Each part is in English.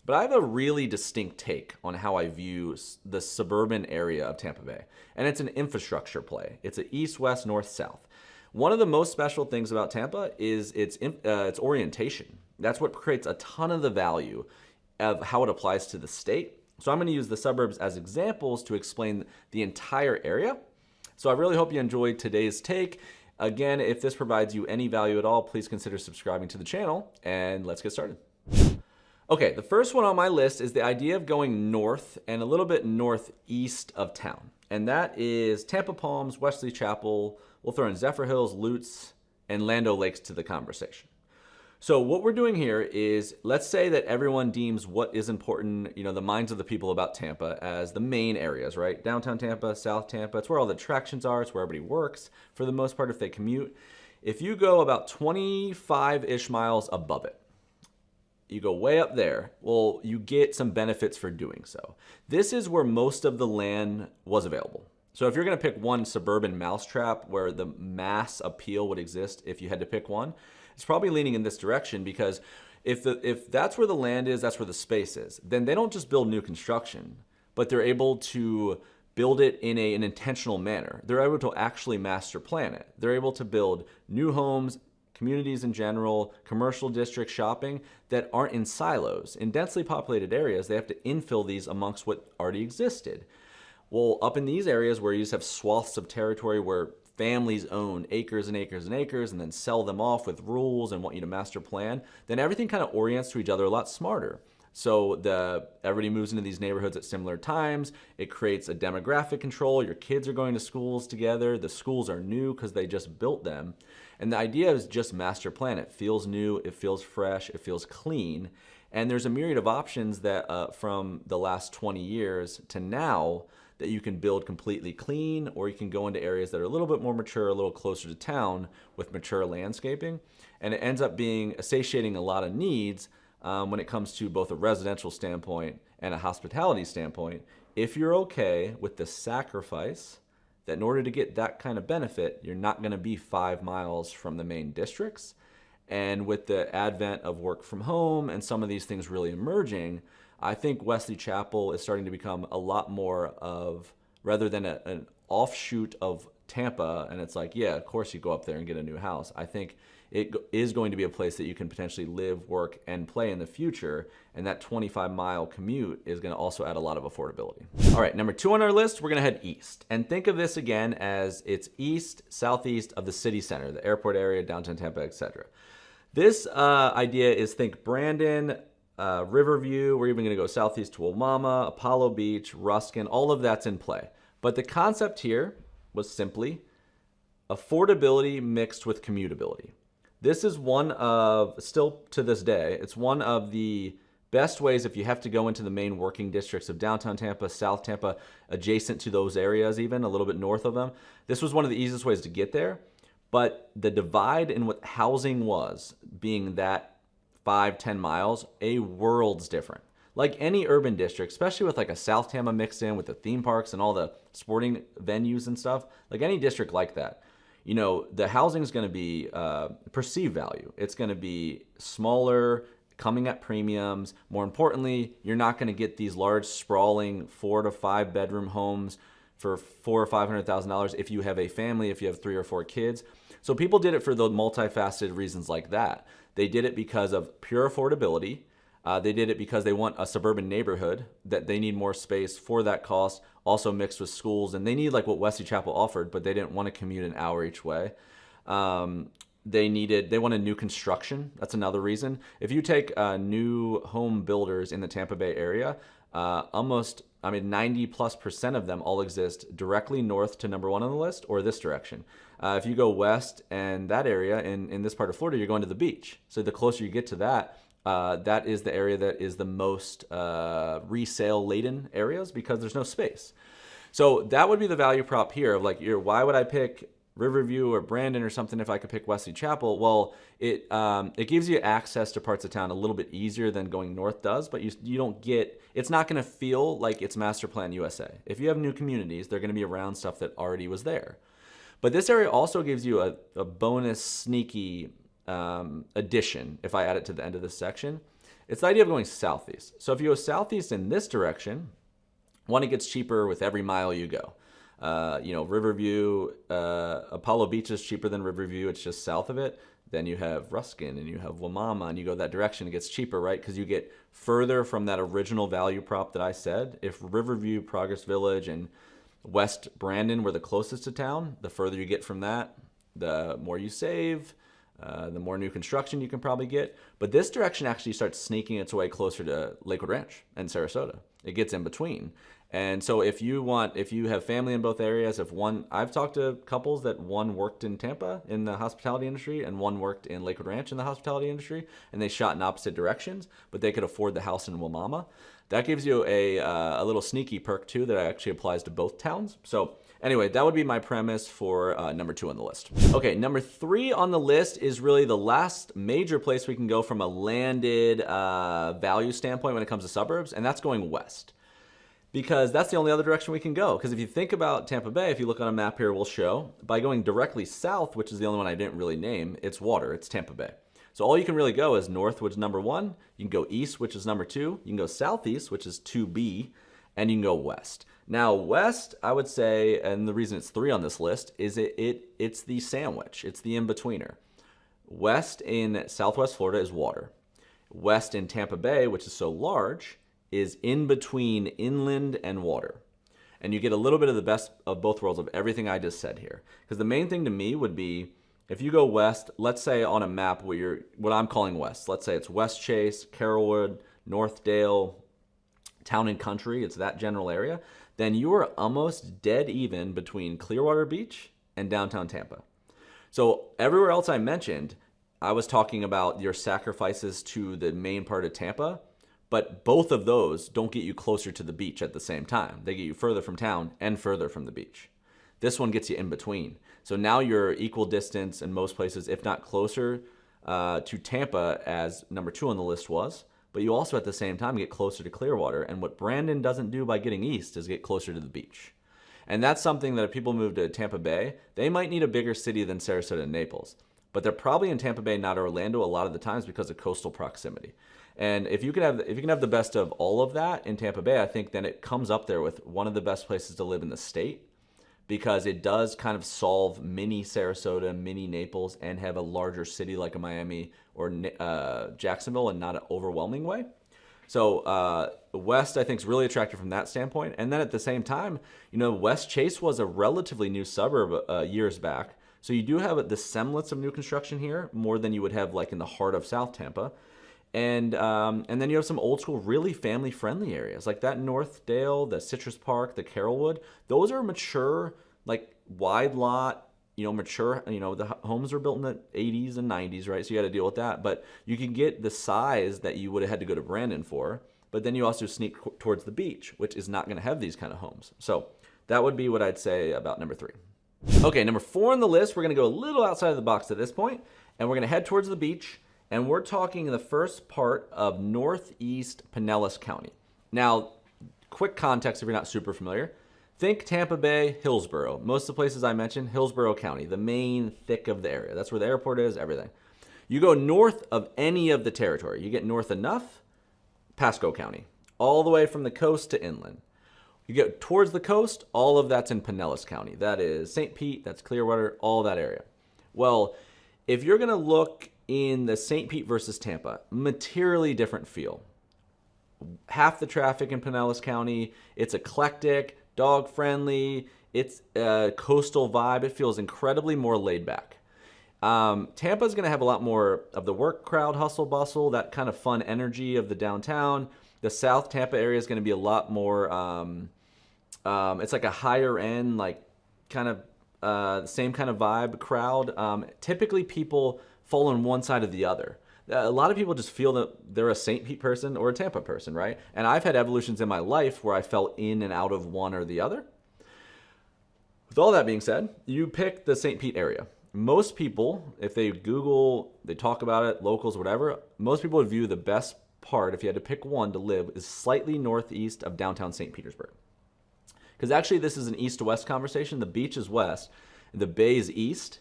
But I have a really distinct take on how I view the suburban area of Tampa Bay. And it's an infrastructure play. It's an east, west, north, south. One of the most special things about Tampa is its orientation. That's what creates a ton of the value of how it applies to the state. So I'm going to use the suburbs as examples to explain the entire area. So I really hope you enjoyed today's take. Again, if this provides you any value at all, please consider subscribing to the channel, and let's get started. Okay, the first one on my list is the idea of going north and a little bit northeast of town. And that is Tampa Palms, Wesley Chapel. We'll throw in Zephyr Hills, Lutz, and Lando Lakes to the conversation. So what we're doing here is, let's say that everyone deems what is important, the minds of the people about Tampa as the main areas, right? Downtown Tampa, South Tampa, it's where all the attractions are, it's where everybody works for the most part if they commute. If you go about 25-ish miles above it, you go way up there, well, you get some benefits for doing so. This is where most of the land was available. So if you're going to pick one suburban mousetrap where the mass appeal would exist if you had to pick one, it's probably leaning in this direction, because if that's where the land is, that's where the space is, then they don't just build new construction, but they're able to build it in an intentional manner. They're able to actually master plan it. They're able to build new homes, communities in general, commercial districts, shopping that aren't in silos. In densely populated areas, they have to infill these amongst what already existed. Well, up in these areas where you just have swaths of territory where families own acres and acres and acres and then sell them off with rules and want you to master plan, then everything kind of orients to each other a lot smarter. So everybody moves into these neighborhoods at similar times. It creates a demographic control. Your kids are going to schools together. The schools are new because they just built them. And the idea is just master plan. It feels new, it feels fresh, it feels clean. And there's a myriad of options that from the last 20 years to now that you can build completely clean, or you can go into areas that are a little bit more mature, a little closer to town with mature landscaping. And it ends up satiating a lot of needs when it comes to both a residential standpoint and a hospitality standpoint, if you're okay with the sacrifice that in order to get that kind of benefit, you're not going to be 5 miles from the main districts. And with the advent of work from home and some of these things really emerging, I think Wesley Chapel is starting to become a lot more of, rather than an offshoot of Tampa, and it's like, yeah, of course you go up there and get a new house. I think it is going to be a place that you can potentially live, work, and play in the future, and that 25-mile commute is going to also add a lot of affordability. All right, number 2 on our list, we're going to head east. And think of this again as it's east, southeast of the city center, the airport area, downtown Tampa, etc. This idea is, think Brandon, Riverview. We're even going to go southeast to Omama, Apollo Beach, Ruskin. All of that's in play. But the concept here was simply affordability mixed with commutability. This is one of, still to this day, it's one of the best ways if you have to go into the main working districts of downtown Tampa, South Tampa, adjacent to those areas, even a little bit north of them. This was one of the easiest ways to get there. But the divide in what housing was, being that 5-10 miles, a world's different. Like any urban district, especially with like a South Tampa mixed in with the theme parks and all the sporting venues and stuff, like any district like that, the housing is going to be perceived value. It's going to be smaller, coming at premiums. More importantly, you're not going to get these large, sprawling 4 to 5 bedroom homes for $400,000 or $500,000 if you have a family, if you have 3 or 4 kids. So people did it for the multifaceted reasons like that. They did it because of pure affordability. They did it because they want a suburban neighborhood, that they need more space for that cost, also mixed with schools. And they need like what Wesley Chapel offered, but they didn't want to commute an hour each way. They wanted new construction. That's another reason. If you take new home builders in the Tampa Bay area, 90+% of them all exist directly north to number 1 on the list or this direction. If you go west and that area in this part of Florida, you're going to the beach. So the closer you get to that, that is the area that is the most resale laden areas because there's no space. So that would be the value prop here of like, why would I pick Riverview or Brandon or something if I could pick Wesley Chapel? Well, it gives you access to parts of town a little bit easier than going north does, but you don't get, it's not going to feel like it's Master Plan USA. If you have new communities, they're going to be around stuff that already was there. But this area also gives you a bonus sneaky addition if I add it to the end of this section. It's the idea of going southeast. So if you go southeast in this direction, one, it gets cheaper with every mile you go. Riverview, Apollo Beach is cheaper than Riverview. It's just south of it. Then you have Ruskin and you have Wamama, and you go that direction, it gets cheaper, right? Because you get further from that original value prop that I said. If Riverview, Progress Village, and West Brandon were the closest to town, the further you get from that, the more you save, the more new construction you can probably get. But this direction actually starts sneaking its way closer to Lakewood Ranch and Sarasota. It gets in between. And so if you have family in both areas, I've talked to couples that one worked in Tampa in the hospitality industry and one worked in Lakewood Ranch in the hospitality industry, and they shot in opposite directions, but they could afford the house in Wamama. That gives you a little sneaky perk too that actually applies to both towns. So anyway, that would be my premise for number 2 on the list. Okay, number 3 on the list is really the last major place we can go from a landed value standpoint when it comes to suburbs, and that's going west. Because that's the only other direction we can go. Because if you think about Tampa Bay, if you look on a map here, we'll show, by going directly south, which is the only one I didn't really name, it's water, it's Tampa Bay. So all you can really go is north, which is number 1. You can go east, which is number 2. You can go southeast, which is 2B, and you can go west. Now, west, I would say, and the reason it's 3 on this list, is it's the sandwich. It's the in-betweener. West in Southwest Florida is water. West in Tampa Bay, which is so large, is in between inland and water. And you get a little bit of the best of both worlds of everything I just said here. Because the main thing to me would be, if you go west, let's say on a map what I'm calling west, let's say it's Westchase, Carrollwood, Northdale, Town and Country, it's that general area, then you are almost dead even between Clearwater Beach and downtown Tampa. So everywhere else I mentioned, I was talking about your sacrifices to the main part of Tampa. But both of those don't get you closer to the beach at the same time. They get you further from town and further from the beach. This one gets you in between. So now you're equal distance in most places, if not closer to Tampa as number 2 on the list was. But you also at the same time get closer to Clearwater. And what Brandon doesn't do by getting east is get closer to the beach. And that's something that if people move to Tampa Bay, they might need a bigger city than Sarasota and Naples. But they're probably in Tampa Bay, not Orlando, a lot of the times because of coastal proximity. And if you can have the best of all of that in Tampa Bay, I think then it comes up there with one of the best places to live in the state, because it does kind of solve mini Sarasota, mini Naples, and have a larger city like a Miami or Jacksonville in not an overwhelming way. So West, I think, is really attractive from that standpoint. And then at the same time, Westchase was a relatively new suburb years back. So you do have the semblance of new construction here, more than you would have like in the heart of South Tampa. And then you have some old school, really family friendly areas like that Northdale, the Citrus Park, the Carrollwood. Those are mature, like wide lot, mature. The homes were built in the 80s and 90s, right? So you got to deal with that. But you can get the size that you would have had to go to Brandon for. But then you also sneak towards the beach, which is not going to have these kind of homes. So that would be what I'd say about number 3. Okay, number 4 on the list, we're going to go a little outside of the box at this point, and we're going to head towards the beach. And we're talking the first part of northeast Pinellas County. Now, quick context if you're not super familiar. Think Tampa Bay, Hillsborough. Most of the places I mentioned, Hillsborough County, the main thick of the area. That's where the airport is, everything. You go north of any of the territory. You get north enough, Pasco County, all the way from the coast to inland. You get towards the coast, all of that's in Pinellas County. That is St. Pete, that's Clearwater, all that area. Well, if you're going to look in the St. Pete versus Tampa, materially different feel. Half the traffic in Pinellas County, it's eclectic, dog friendly, it's a coastal vibe. It feels incredibly more laid back. Tampa's going to have a lot more of the work crowd, hustle bustle, that kind of fun energy of the downtown. The South Tampa area is going to be a lot more, it's like a higher end, like kind of same kind of vibe crowd. Typically people fall on one side or the other. A lot of people just feel that they're a St. Pete person or a Tampa person, right? And I've had evolutions in my life where I fell in and out of one or the other. With all that being said, you pick the St. Pete area. Most people, if they Google, they talk about it, locals, whatever, most people would view the best part, if you had to pick one to live, is slightly northeast of downtown St. Petersburg. Because actually this is an east to west conversation. The beach is west, the bay is east,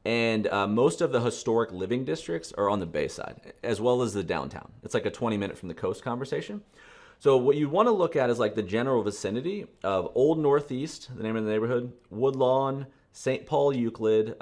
And most of the historic living districts are on the bay side, as well as the downtown. It's like a 20-minute from the coast conversation. So what you want to look at is like the general vicinity of Old Northeast, the name of the neighborhood, Woodlawn, St. Paul, Euclid.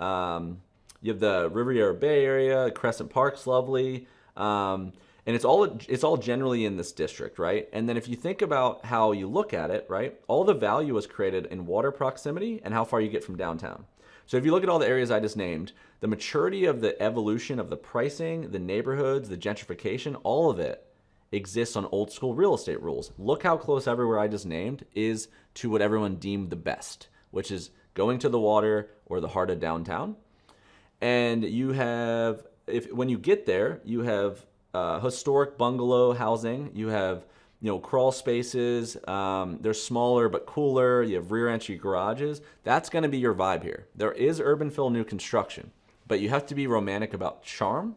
You have the Riverview Bay area, Crescent Park's lovely. And it's all generally in this district, right? And then if you think about how you look at it, right, all the value was created in water proximity and how far you get from downtown. So if you look at all the areas I just named, the maturity of the evolution of the pricing, the neighborhoods, the gentrification, all of it exists on old school real estate rules. Look how close everywhere I just named is to what everyone deemed the best, which is going to the water or the heart of downtown. And you have, when you get there, you have historic bungalow housing. You have, crawl spaces. They're smaller but cooler. You have rear entry garages. That's going to be your vibe here. There is urban fill new construction, but you have to be romantic about charm.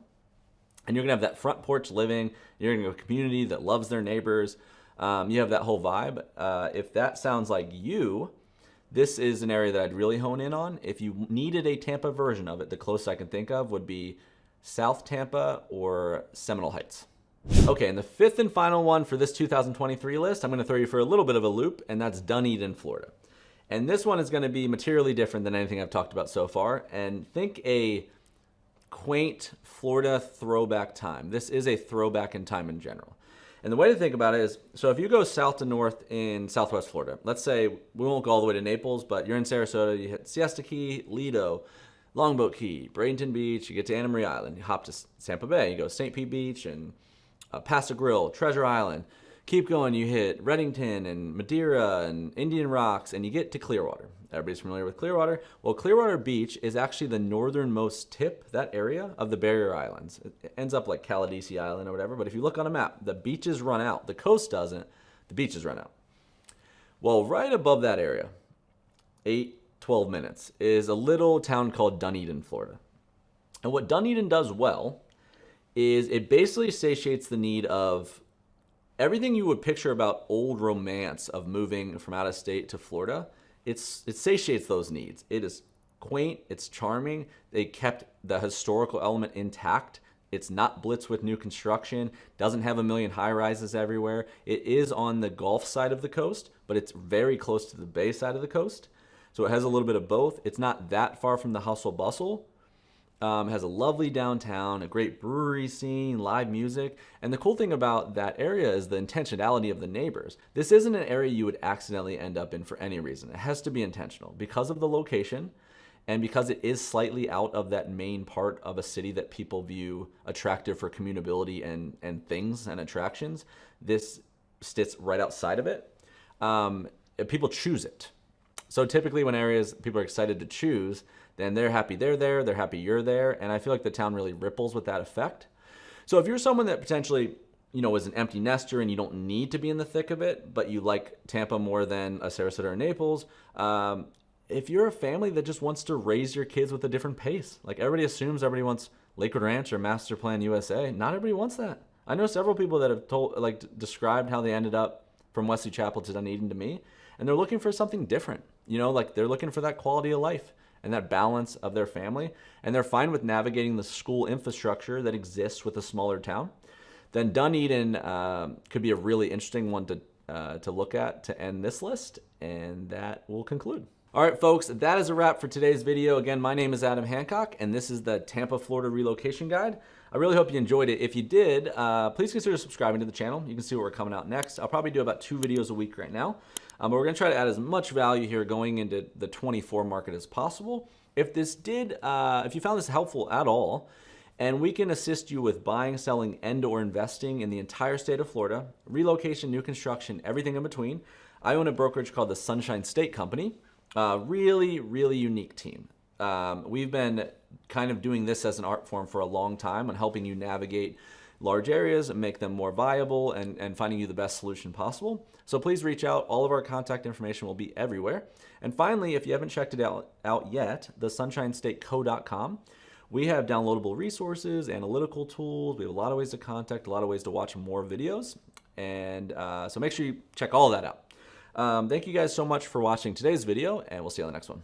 And you're going to have that front porch living. You're going to have a community that loves their neighbors. You have that whole vibe. If that sounds like you, this is an area that I'd really hone in on. If you needed a Tampa version of it, the closest I can think of would be South Tampa or Seminole Heights. Okay, and the fifth and final one for this 2023 list, I'm going to throw you for a little bit of a loop, and that's Dunedin, Florida. And this one is going to be materially different than anything I've talked about so far. And think a quaint Florida throwback time. This is a throwback in time in general. And the way to think about it is, so if you go south to north in Southwest Florida, let's say we won't go all the way to Naples, but you're in Sarasota, you hit Siesta Key, Lido, Longboat Key, Bradenton Beach, you get to Anna Maria Island, you hop to Tampa Bay, you go St. Pete Beach and Paso Grill, Treasure Island. Keep going, you hit Reddington and Madeira and Indian Rocks, and you get to Clearwater. Everybody's familiar with Clearwater. Well, Clearwater Beach is actually the northernmost tip, that area, of the Barrier Islands. It ends up like Caladesi Island or whatever, but if you look on a map, the beaches run out. The coast doesn't, the beaches run out. Well, right above that area, 12 minutes, is a little town called Dunedin, Florida. And what Dunedin does well is it basically satiates the need of everything you would picture about old romance of moving from out of state to Florida. It satiates those needs. It is quaint, it's charming. They kept the historical element intact. It's not blitzed with new construction, doesn't have a million high rises everywhere. It is on the Gulf side of the coast, but it's very close to the Bay side of the coast. So it has a little bit of both. It's not that far from the hustle bustle. Has a lovely downtown, a great brewery scene, live music. And the cool thing about that area is the intentionality of the neighbors. This isn't an area you would accidentally end up in for any reason. It has to be intentional because of the location and because it is slightly out of that main part of a city that people view attractive for commutability and things and attractions. This sits right outside of it. People choose it. So typically when areas people are excited to choose, then they're happy they're there, they're happy you're there, and I feel like the town really ripples with that effect. So if you're someone that potentially, is an empty nester and you don't need to be in the thick of it, but you like Tampa more than a Sarasota or Naples, if you're a family that just wants to raise your kids with a different pace, like everybody assumes everybody wants Lakewood Ranch or Master Plan USA, not everybody wants that. I know several people that have described how they ended up from Wesley Chapel to Dunedin to me, and they're looking for something different. They're looking for that quality of life and that balance of their family, and they're fine with navigating the school infrastructure that exists with a smaller town. Then Dunedin could be a really interesting one to look at to end this list, and that will conclude. All right, folks, that is a wrap for today's video. Again, my name is Adam Hancock, and this is the Tampa, Florida Relocation Guide. I really hope you enjoyed it. If you did, please consider subscribing to the channel. You can see what we're coming out next. I'll probably do about 2 videos a week right now. But we're going to try to add as much value here going into the 24 market as possible. If you found this helpful at all, and we can assist you with buying, selling, and/or investing in the entire state of Florida, relocation, new construction, everything in between. I own a brokerage called the Sunshine State Company. Really, really unique team. We've been kind of doing this as an art form for a long time and helping you navigate large areas and make them more viable and finding you the best solution possible. So please reach out. All of our contact information will be everywhere. And finally, if you haven't checked it out yet, the sunshinestateco.com. We have downloadable resources, analytical tools. We have a lot of ways to contact, a lot of ways to watch more videos. And so make sure you check all of that out. Thank you guys so much for watching today's video, and we'll see you on the next one.